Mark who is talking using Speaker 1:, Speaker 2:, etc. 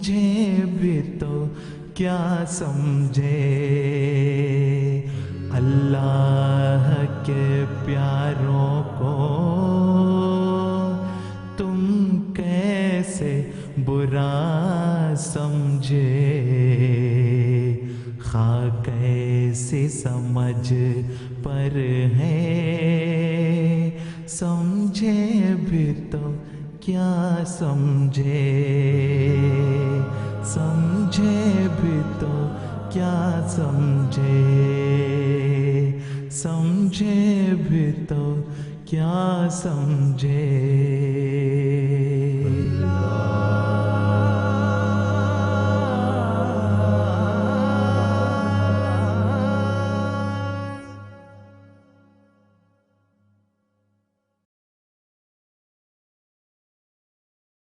Speaker 1: समझे भी तो क्या समझे अल्लाह के प्यारों को तुम कैसे बुरा समझे खाक कैसी समझ पर है समझे भी तो क्या समझे समझे भी तो क्या समझे समझे भी तो क्या समझे